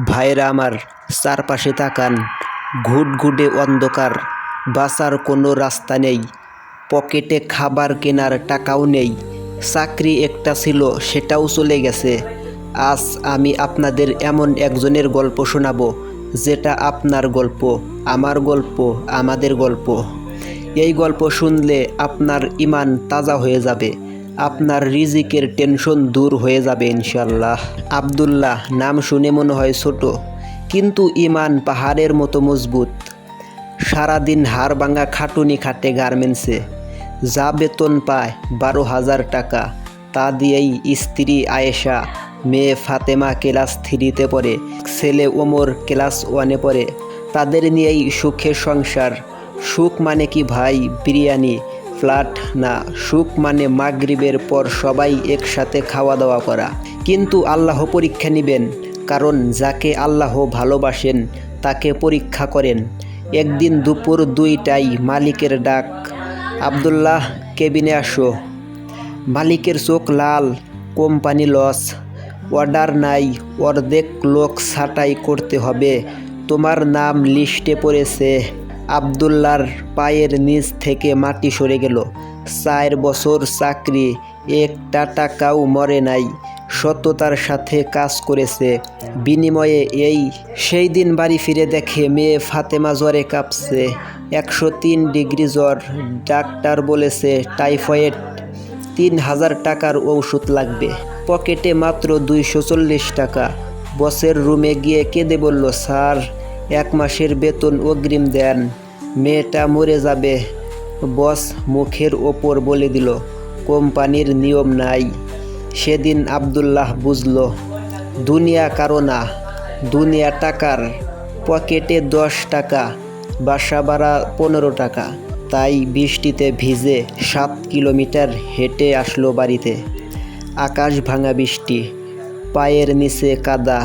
ভাইরা আমার, চারপাশে তাকান। ঘুটঘুটে অন্ধকার, বাঁচার কোনো রাস্তা নেই। পকেটে খাবার কেনার টাকাও নেই। চাকরি একটা ছিল, সেটাও চলে গেছে। আজ আমি আপনাদের এমন একজনের গল্প শোনাবো, যেটা আপনার গল্প, আমার গল্প, আমাদের গল্প। এই গল্প শুনলে আপনার ঈমান তাজা হয়ে যাবে, আপনার রিজিকের টেনশন দূর হয়ে যাবে ইনশাল্লাহ। আব্দুল্লাহ নাম শুনে মনে হয় ছোট, কিন্তু ঈমান পাহাড়ের মতো মজবুত। সারাদিন হাড় ভাঙা খাটুনি খাটে গার্মেন্টসে। যা বেতন পায় 12,000 টাকা, তা দিয়েই স্ত্রী আয়েশা, মেয়ে ফাতেমা ক্লাস 3-তে পড়ে, ছেলে ওমর ক্লাস 1-এ পড়ে। তাদের নিয়েই সুখের সংসার। সুখ মানে কি ভাই বিরিয়ানি, ফ্ল্যাট না, সুখ মানে মাগরিবের পর সবাই একসাথে খাওয়া দাওয়া করা। কিন্তু আল্লাহ পরীক্ষা নেবেন, কারণ যাকে আল্লাহ ভালোবাসেন তাকে পরীক্ষা করেন। একদিন দুপুর 2টায় মালিকের ডাক, আব্দুল্লাহ কেবিনে আসো। মালিকের চোখ লাল, কোম্পানি লস, অর্ডার নাই, অর্ধেক লোক ছাঁটাই করতে হবে, তোমার নাম লিস্টে পড়েছে। আব্দুল্লাহর পায়ের নিচ থেকে মাটি সরে গেল। 4 বছর চাকরি, একটা টাকাও মরে নাই, সততার সাথে কাজ করেছে। বিনিময়ে সেই দিন বাড়ি ফিরে দেখে মেয়ে ফাতেমা জ্বরে কাঁপছে। 103 ডিগ্রি জ্বর, ডাক্তার বলেছে টাইফয়েড। 3,000 টাকার ঔষধ লাগবে। পকেটে মাত্র 240 টাকা। বসের রুমে গিয়ে কেঁদে বলল, স্যার 1 মাসের বেতন অগ্রিম দেন, মেয়েটা মরে যাবে। বস মুখের ওপর বলে দিল, কোম্পানির নিয়ম নাই। সেদিন আব্দুল্লাহ বুঝল, দুনিয়া কারো না, দুনিয়া টাকার। পকেটে 10 টাকা, বাসা ভাড়া 15 টাকা। তাই বৃষ্টিতে ভিজে 7 কিলোমিটার হেঁটে আসলো বাড়িতে। আকাশ ভাঙা বৃষ্টি, পায়ের নিচে কাদা,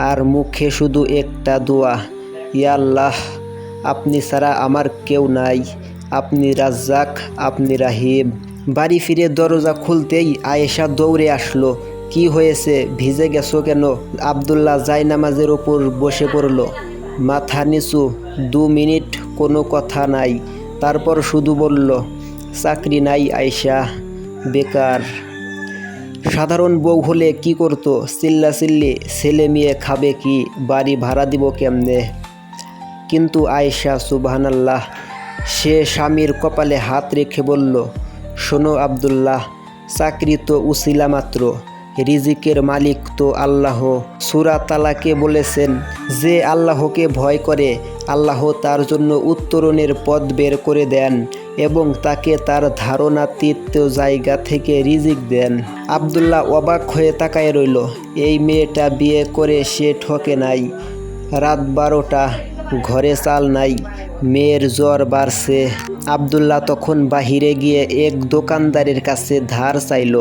আর মুখে শুধু একটা দোয়া, ইয়া আল্লাহ, আপনি ছাড়া আমার কেউ নাই, আপনি রাজ্জাক, আপনি রাহিম। বাড়ি ফিরে দরজা খুলতেই আয়েশা দৌড়ে আসলো। কি হয়েছে, ভিজে গেছো কেন? আব্দুল্লাহ জায়নামাজের ওপর বসে পড়ল, মাথা নিচু। 2 মিনিট কোনো কথা নাই, তারপর শুধু বলল, চাকরি নাই আয়েশা, বেকার। সাধারণ বউ হলে কি করতো? চিল্লাচিল্লি, ছেলে মেয়ে খাবে কি, বাড়ি ভাড়া দিব কেমনে? কিন্তু আয়েশা, সুবহানাল্লাহ, সে স্বামীর কপালে হাত রেখে বলল, শোনো আব্দুল্লাহ, চাকরি তো উসিলা মাত্র, রিজিকের মালিক তো আল্লাহ। সূরা তালাকে বলেছেন, যে আল্লাহকে ভয় করে আল্লাহ তার জন্য উত্তরণের পথ বের করে দেন এবং তাকে তার ধারণাতীত জায়গা থেকে রিজিক দেন। আব্দুল্লাহ অবাক হয়ে তাকায় রইল। এই মেয়েটা বিয়ে করে সে ঠকে নাই। রাত 12টা, ঘরে চাল নাই, মেয়ের জ্বর বাড়ছে। আব্দুল্লাহ তখন বাহিরে গিয়ে এক দোকানদারের কাছে ধার চাইল।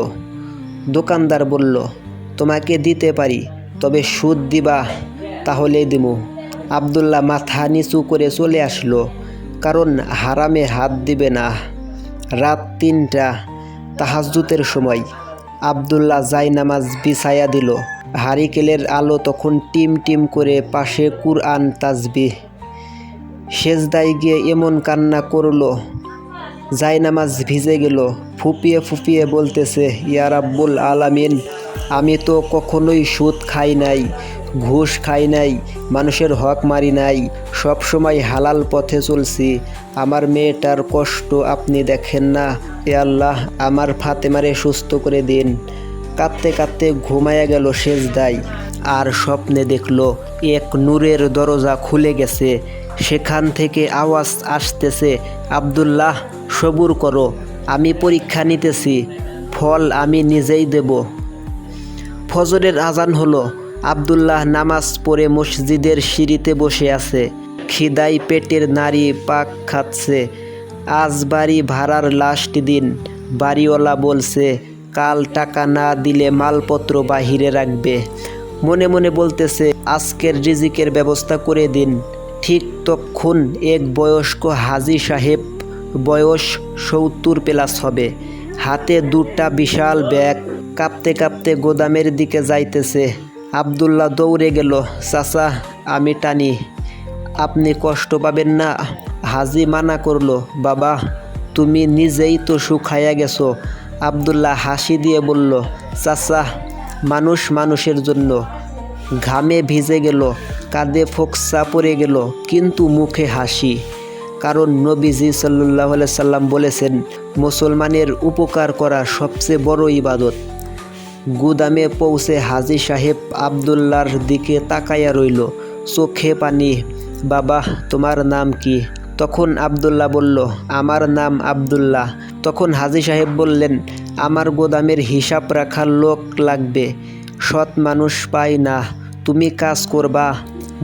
দোকানদার বলল, তোমাকে দিতে পারি, তবে সুদ দিবা? তাহলেই দিমু। আব্দুল্লাহ মাথা নিচু করে চলে আসলো, কারণ হারামে হাত দিবে না। রাত 3টা, তাহাজ্জুদের সময়। আব্দুল্লাহ জায়নামাজ বিছায়া দিল। হারিকেলের আলো তখন টিম টিম করে, পাশে কুরআন, তাসবিহ। সেজদায় গিয়ে এমন কান্না করলো, জায়নামাজ ভিজে গেল। ফুপিয়ে ফুপিয়ে বলতেছে, ইয়া রাব্বুল আলামিন, আমি তো কখনোই সুদ খাই নাই, ঘুষ খাই নাই, মানুষের হক মারি নাই, সব সময় হালাল পথে চলছি। আমার মেয়েটার কষ্ট আপনি দেখেন না? এ আল্লাহ, আমার ফাতেমারে সুস্থ করে দিন। কাঁদতে কাঁদতে ঘুমায়া গেল সেজদায়। আর স্বপ্নে দেখলো এক নূরের দরজা খুলে গেছে। সেখান থেকে আওয়াজ আসতেছে, আব্দুল্লাহ সবুর করো, আমি পরীক্ষা নিতেছি, ফল আমি নিজেই দেব। ফজরের আজান হলো। আব্দুল্লাহ নামাজ পড়ে মসজিদের সিঁড়িতে বসে আছে। খিদায় পেটের নাড়ি পাক খাচ্ছে। আজ বাড়ি ভাড়ার লাস্ট দিন। বাড়িওয়ালা বলছে, কাল টাকা না দিলে মালপত্র বাহিরে রাখবে। মনে মনে বলতেছে, আজকের রিজিকের ব্যবস্থা করে দিন। ঠিক তখন এক বয়স্ক হাজী সাহেব, বয়স 70+ হবে, হাতে 2টা বিশাল ব্যাগ, কাঁপতে কাঁপতে গোদামের দিকে যাইতেছে। আব্দুল্লাহ দৌড়ে গেল। চাচা, আমি টানি, আপনি কষ্ট পাবেন না। হাজি মানা করলো। বাবা, তুমি নিজেই তো শুকায়া গেছো। আব্দুল্লাহ হাসি দিয়ে বলল, চাচা, মানুষ মানুষের জন্য। ঘামে ভিজে গেল, কাঁধে ফোকসা পড়ে গেল, কিন্তু মুখে হাসি। কারণ নবীজি সাল্লাল্লাহু আলাইহি সাল্লাম বলেছেন, মুসলমানের উপকার করা সবচেয়ে বড় ইবাদত। গুদামে পৌঁছে হাজী সাহেব আব্দুল্লাহর দিকে তাকাইয়া রইল, চোখে পানি। বাবা, তোমার নাম কি? তখন আব্দুল্লাহ বলল, আমার নাম আব্দুল্লাহ। তখন হাজী সাহেব বললেন, আমার গোদামের হিসাব রাখার লোক লাগবে, সৎ মানুষ পাই না। তুমি কাজ করবা,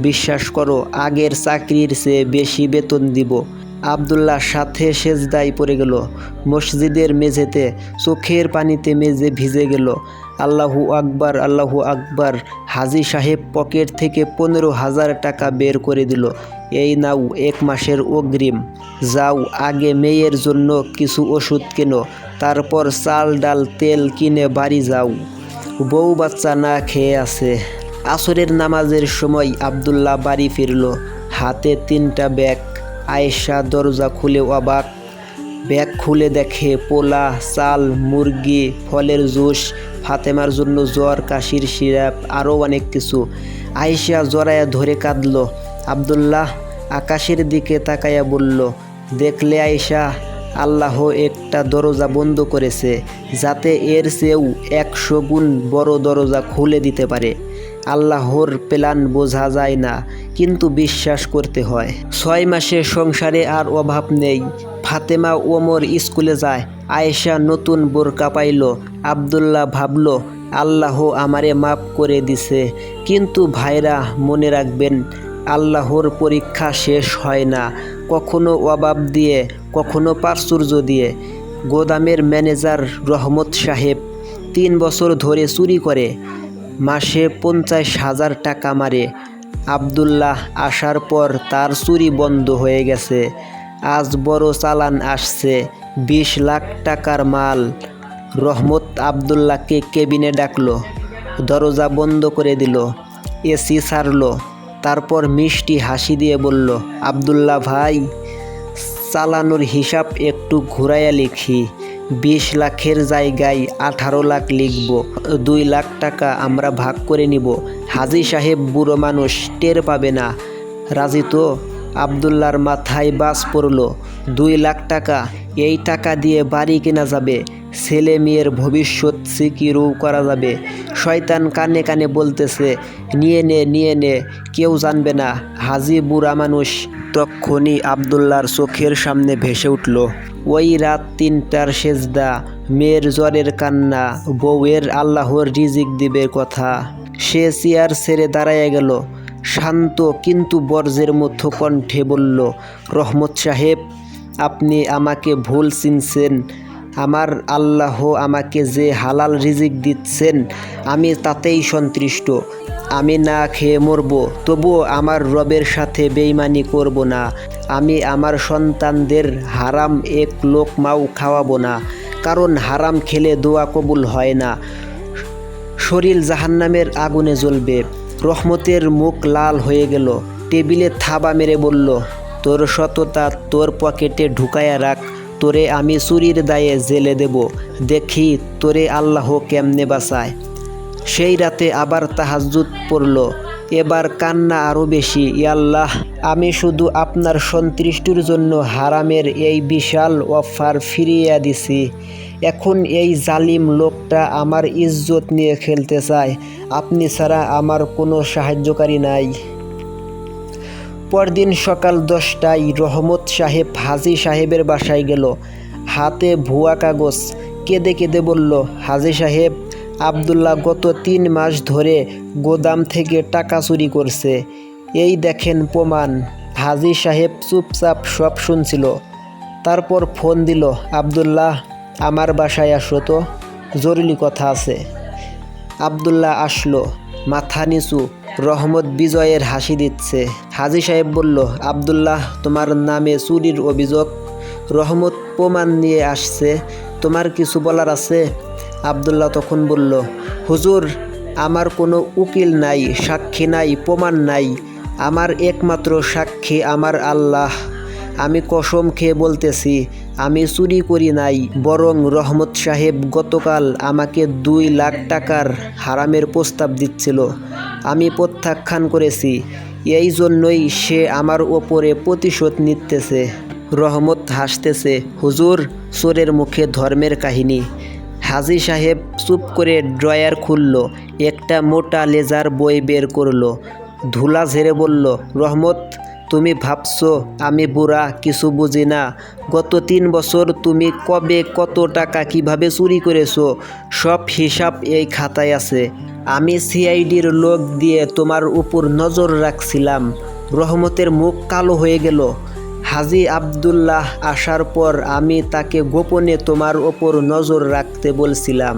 বিশ্বাস করো আগের চাকরির চেয়ে বেশি বেতন দিব। আব্দুল্লাহ সাথে সেজদায় পড়ে গেল। মসজিদের মেঝেতে চোখের পানিতে মেঝে ভিজে গেল। আল্লাহু আকবার, আল্লাহু আকবার। হাজী সাহেব পকেট থেকে 15,000 টাকা বের করে দিল। এই নাও 1 মাসের অগ্রিম। যাও, আগে মেয়ের জন্য কিছু ওষুধ কেনো, তারপর চাল ডাল তেল কিনে বাড়ি যাও, বউ বাচ্চা না খেয়ে আছে। আসরের নামাজের সময় আব্দুল্লাহ বাড়ি ফিরল, হাতে 3টা ব্যাগ। আয়েশা দরজা খুলে অবাক। ব্যাগ খুলে দেখে পোলা, চাল, মুরগি, ফলের জুস, ফাতেমার জন্য জ্বর, কাশির সিরাপ, আরও অনেক কিছু। আয়েশা জড়ায়া ধরে কাঁদল। আব্দুল্লাহ আকাশের দিকে তাকাইয়া বলল, দেখলে আয়েশা, আল্লাহ একটা দরজা বন্ধ করেছে, যাতে এর চেয়েও 100 গুণ বড় দরজা খুলে দিতে পারে। আল্লাহর প্ল্যান বোঝা যায় না, কিন্তু বিশ্বাস করতে হয়। 6 মাসে সংসারে আর অভাব নেই। ফাতেমা ওমর স্কুলে যায়। আয়েশা নতুন বোরকা পাইল। আব্দুল্লাহ ভাবল, আল্লাহ আমারে মাফ করে দিছে। কিন্তু ভাইরা, মনে রাখবেন, আল্লাহর পরীক্ষা শেষ হয় না, কখনো অভাব দিয়ে, কখনো প্রাচুর্য দিয়ে। গোদামের ম্যানেজার রহমত সাহেব 3 বছর ধরে চুরি করে, মাসে 50,000 টাকা মারে। আব্দুল্লাহ আসার পর তার চুরি বন্ধ হয়ে গেছে। আজ বড় চালান আসছে, 20 লাখ টাকার মাল। রহমত আব্দুল্লাহকে কেবিনে ডাকলো, দরজা বন্ধ করে দিল, এসি ছাড়লো। তারপর মিষ্টি হাসি দিয়ে বলল, আব্দুল্লাহ ভাই, চালানোর হিসাব একটু ঘুরাইয়া লিখি। 20 লাখের জায়গায় 18 লাখ লিখব। 2 লাখ টাকা আমরা ভাগ করে নিব। হাজী সাহেব বুড়ো মানুষ, টের পাবে না। রাজি তো? আব্দুল্লাহর মাথায় বাজ পড়ল। 2 লাখ টাকা, এই টাকা দিয়ে বাড়ি কেনা যাবে, ছেলে মেয়ের ভবিষ্যৎ সিকিউর করা যাবে। শয়তান কানে কানে বলতেছে, নিয়ে নে, নিয়ে নে, কেউ জানবে না। হাজী বুড়া মানুষ। তক্ষুনি আব্দুল্লাহর চোখের সামনে ভেসে উঠল ওই রাত 3টার সেজদা, মেয়ের জ্বরের কান্না, বউয়ের আল্লাহর রিজিক দিবে কথা। সে চেয়ার ছেড়ে দাঁড়াইয়া গেল। শান্ত কিন্তু বর্জ্যের মতো কণ্ঠে বলল, রহমত সাহেব, আপনি আমাকে ভুল চিনছেন। আমার আল্লাহ আমাকে যে হালাল রিজিক দিচ্ছেন, আমি তাতেই সন্তুষ্ট। আমি না খেয়ে মরব, তবুও আমার রবের সাথে বেইমানি করব না। আমি আমার সন্তানদের হারাম এক লোকমাও খাওয়াবো না, কারণ হারাম খেলে দোয়া কবুল হয় না, শরীর জাহান্নামের আগুনে জ্বলবে। রহমতের মুখ লাল হয়ে গেল। টেবিলে থাবা মেরে বলল, তোর সততা তোর পকেটে ঢুকায়া রাখ, তোরে আমি চুরির দায়ে জেলে দেব, দেখি তোরে আল্লাহ কেমনে বাঁচায়। সেই রাতে আবার তাহাজ্জুদ পড়ল। এবার কান্না আরও বেশি। আল্লাহ, আমি শুধু আপনার সন্তুষ্টির জন্য হারামের এই বিশাল অফার ফিরিয়ে দিছি। এখন এই জালিম লোকটা আমার ইজ্জত নিয়ে খেলতে চায়। আপনি ছাড়া আমার কোনো সাহায্যকারী নাই। পরদিন সকাল 10টায় রহমত সাহেব হাজী সাহেবের বাসায় গেল, হাতে ভুয়া কাগজ। কেঁদে কেঁদে বলল, হাজী সাহেব, আব্দুল্লাহ গত 3 মাস ধরে গোদাম থেকে টাকা চুরি করছে, এই দেখেন প্রমাণ। হাজী সাহেব চুপচাপ সব শুনছিল। তারপর ফোন দিল, আব্দুল্লাহ, আমার বাসায় আসো তো, জরুরি কথা আছে। আব্দুল্লাহ আসলো, মাথা নিচু। রহমত বিজয়ের হাসি দিচ্ছে। হাজী সাহেব বলল, আব্দুল্লাহ, তোমার নামে চুরির অভিযোগ। রহমত প্রমাণ নিয়ে আসছে, তোমার কিছু বলার আছে? আব্দুল্লাহ তখন বলল, হুজুর, আমার কোনো উকিল নাই, সাক্ষী নাই, প্রমাণ নাই। আমার একমাত্র সাক্ষী আমার আল্লাহ। আমি কসম খেয়ে বলতেছি, আমি চুরি করি নাই, বরং রহমত সাহেব গতকাল আমাকে 2 লাখ টাকার হারামের প্রস্তাব দিচ্ছিল। আমি প্রত্যাখ্যান করেছি। এই জন্যই সে আমার ওপরে প্রতিশোধ নিতেছে। রহমত হাসতেছে। হুজুর, চোরের মুখে ধর্মের কাহিনী। হাজী সাহেব চুপ করে ড্রয়ার খুলল, একটা মোটা লেজার বই বের করলো, ধুলা ঝেড়ে বলল, রহমত, তুমি ভাবছো আমি বুড়া, কিছু বুঝি না? গত 3 বছর তুমি কবে কত টাকা কিভাবে চুরি করেছো সব হিসাব এই খাতায় আছে। আমি সিআইডির লোক দিয়ে তোমার উপর নজর রাখছিলাম। রহমতের মুখ কালো হয়ে গেল। হাজী আবদুল্লাহ আসার পর আমি তাকে গোপনে তোমার ওপর নজর রাখতে বলছিলাম,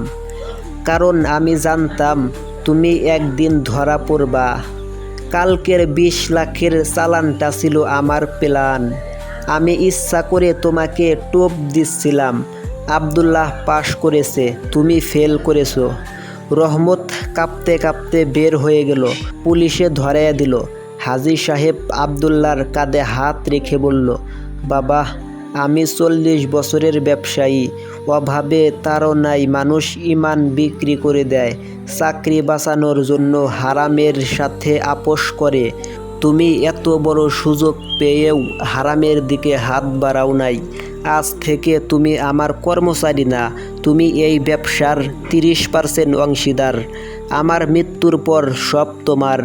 কারণ আমি জানতাম তুমি একদিন ধরা পড়বা। কালকের 20 লাখের চালানটা ছিল আমার প্ল্যান। আমি ইচ্ছা করে তোমাকে টোপ দিচ্ছিলাম। আবদুল্লাহ পাশ করেছে, তুমি ফেল করেছো। রহমত কাঁপতে কাঁপতে বের হয়ে গেল। পুলিশে ধরাইয়া দিল। হাজী সাহেব আবদুল্লাহর কাঁধে হাত রেখে বলল, বাবা, আমি 40 বছরের ব্যবসায়ী। অভাবে তাড়নায় মানুষ ইমান বিক্রি করে দেয়, চাকরি বাঁচানোর জন্য হারামের সাথে আপোষ করে। তুমি এত বড় সুযোগ পেয়েও হারামের দিকে হাত বাড়াও নাই। আজ থেকে তুমি আমার কর্মচারী না, তুমি এই ব্যবসার 30% অংশীদার। আমার মৃত্যুর পর সব তোমার।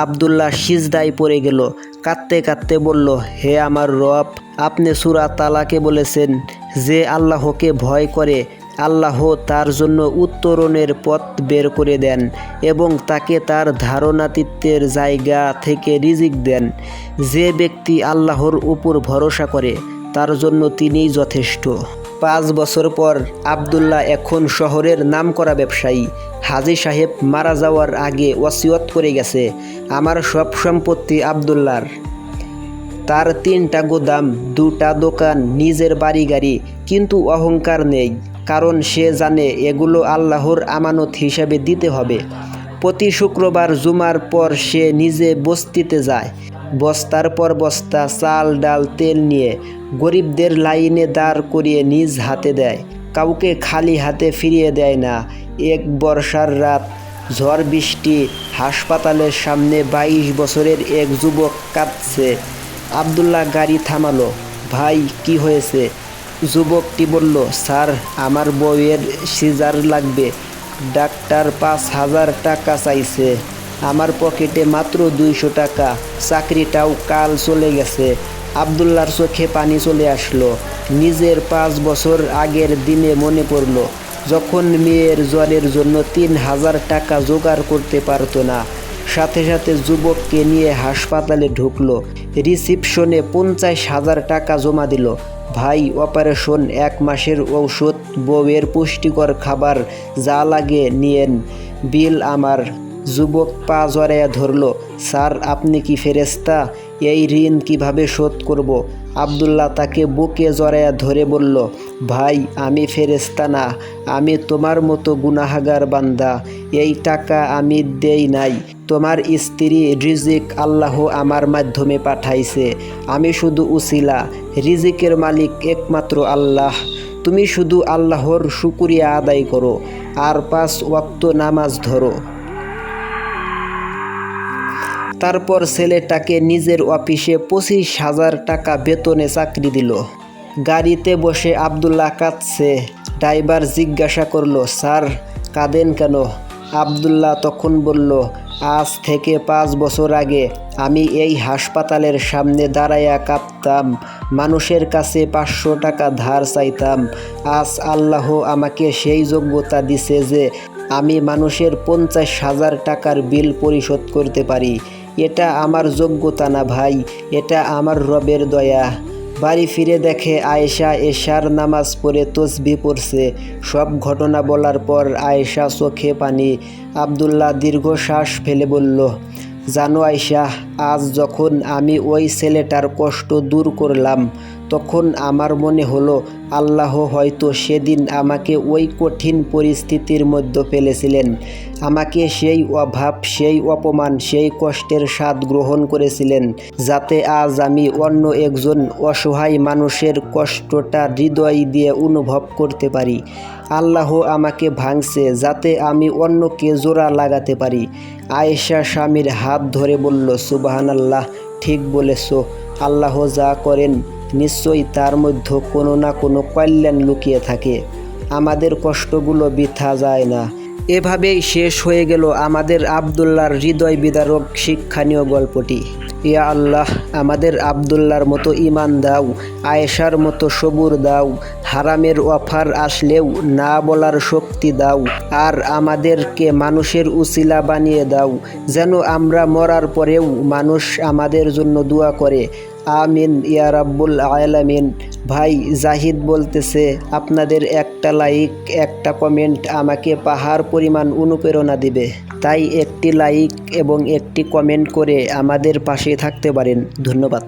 আবদুল্লাহ সিজদায় পড়ে গেল। কাঁদতে কাঁদতে বলল, হে আমার রব, আপনি সূরা তালাকে বলেছেন, যে আল্লাহকে ভয় করে আল্লাহ তার জন্য উত্তরণের পথ বের করে দেন এবং তাকে তার ধারণাতীতের জায়গা থেকে রিজিক দেন। যে ব্যক্তি আল্লাহর উপর ভরসা করে তার জন্য তিনিই যথেষ্ট। 5 বছর পর আবদুল্লাহ এখন শহরের নামকরা ব্যবসায়ী। হাজী সাহেব মারা যাওয়ার আগে ওসিয়ত করে গেছে, আমার সব সম্পত্তি আবদুল্লাহর। তার 3টা গোদাম, 2টা দোকান, নিজের বাড়ি গাড়ি, কিন্তু অহংকার নেই, কারণ সে জানে এগুলো আল্লাহর আমানত হিসাবে দিতে হবে। প্রতি শুক্রবার জুমার পর সে নিজে বস্তিতে যায়, বস্তার পর বস্তা চাল ডাল তেল নিয়ে গরিবদের লাইনে দাঁড় করিয়ে নিজ হাতে দেয়। কাউকে খালি হাতে ফিরিয়ে দেয় না। এক বর্ষার রাত, ঝড় বৃষ্টি, হাসপাতালের সামনে 22 বছরের এক যুবক কাঁদছে। আবদুল্লাহ গাড়ি থামালো। ভাই, কি হয়েছে? যুবকটি বলল, স্যার, আমার বউয়ের সিজার লাগবে। ডাক্তার 5,000 টাকা চাইছে। আমার পকেটে মাত্র 200 টাকা। চাকরিটাও কাল চলে গেছে। আবদুল্লাহর চোখে পানি চলে আসলো। নিজের 5 বছর আগের দিনে মনে পড়ল, যখন মেয়ের জ্বরের জন্য 3,000 টাকা জোগাড় করতে পারতো না। সাথে সাথে যুবককে নিয়ে হাসপাতালে ঢুকলো। রিসিপশনে 50,000 টাকা জমা দিল। ভাই, অপারেশন, 1 মাসের ঔষধ, বউয়ের পুষ্টিকর খাবার, যা লাগে নিয়েন, বিল আমার। যুবক পা জড়াইয়া ধরল। স্যার, আপনি কি ফেরেশতা? এই ঋণ কিভাবে শোধ করব? আবদুল্লাহ তাকে বুকে জড়াইয়া ধরে বলল, ভাই, আমি ফেরেশতা না, আমি তোমার মতো গুনাহগার বান্দা। এই টাকা আমি দেই নাই। তোমার স্ত্রী রিজিক আল্লাহ আমার মাধ্যমে পাঠাইছে। আমি শুধু উসিলা। রিজিকের মালিক একমাত্র আল্লাহ। তুমি শুধু আল্লাহর শুকরিয়া আদায় করো আর 5 ওয়াক্ত নামাজ ধরো। তারপর ছেলেটাকে নিজের অফিসে 25,000 টাকা বেতনে চাকরি দিল। গাড়িতে বসে আবদুল্লাহ কাঁদছে। ড্রাইভার জিজ্ঞাসা করলো, স্যার, কাঁদেন কেন? আবদুল্লাহ তখন বলল, আজ থেকে 5 বছর আগে আমি এই হাসপাতালের সামনে দাঁড়াইয়া কাঁদতাম, মানুষের কাছে 500 টাকা ধার চাইতাম। আজ আল্লাহ আমাকে সেই যোগ্যতা দিছে যে আমি মানুষের 50,000 টাকার বিল পরিশোধ করতে পারি। এটা আমার যোগ্যতা না ভাই, এটা আমার রবের দয়া। বাড়ি ফিরে দেখে আয়েশা এশার নামাজ পড়ে তসবিহ পড়ছে। সব ঘটনা বলার পর আয়েশা চোখে পানি। আবদুল্লাহ দীর্ঘশ্বাস ফেলে বলল, জানো আয়েশা, আজ যখন আমি ওই ছেলেটার কষ্ট দূর করলাম, তখন আমার মনে হলো আল্লাহ হয়তো সেদিন আমাকে ওই কঠিন পরিস্থিতির মধ্যে ফেলেছিলেন। আমাকে সেই অভাব, সেই অপমান, সেই কষ্টের স্বাদ গ্রহণ করেছিলেন, যাতে আজ আমি অন্য একজন অসহায় মানুষের কষ্টটা হৃদয় দিয়ে অনুভব করতে পারি। আল্লাহ আমাকে ভাঙছে যাতে আমি অন্যকে জোড়া লাগাতে পারি। আয়েশা স্বামীর হাত ধরে বলল, সুবহানাল্লাহ, ঠিক বলেছ। আল্লাহ যা করেন নিশ্চয়ই তার মধ্যে কোনো না কোনো কল্যাণ লুকিয়ে থাকে। আমাদের কষ্টগুলো বৃথা যায় না। এভাবেই শেষ হয়ে গেল আমাদের আবদুল্লাহর হৃদয় বিদারক শিক্ষণীয় গল্পটি। ইয়া আল্লাহ, আমাদের আবদুল্লাহর মতো ঈমান দাও, আয়েশার মতো সবুর দাও, হারামের অফার আসলেও না বলার শক্তি দাও, আর আমাদেরকে মানুষের উসিলা বানিয়ে দাও, যেন আমরা মরার পরেও মানুষ আমাদের জন্য দোয়া করে। আমিন ইয়া রাব্বুল আলামিন। ভাই জাহিদ বলতেছে, আপনাদের একটা লাইক, একটা কমেন্ট আমাকে পাহাড় পরিমাণ অনুপ্রেরণা দিবে, তাই একটি লাইক এবং একটি কমেন্ট করে আমাদের পাশে থাকতে পারেন। ধন্যবাদ।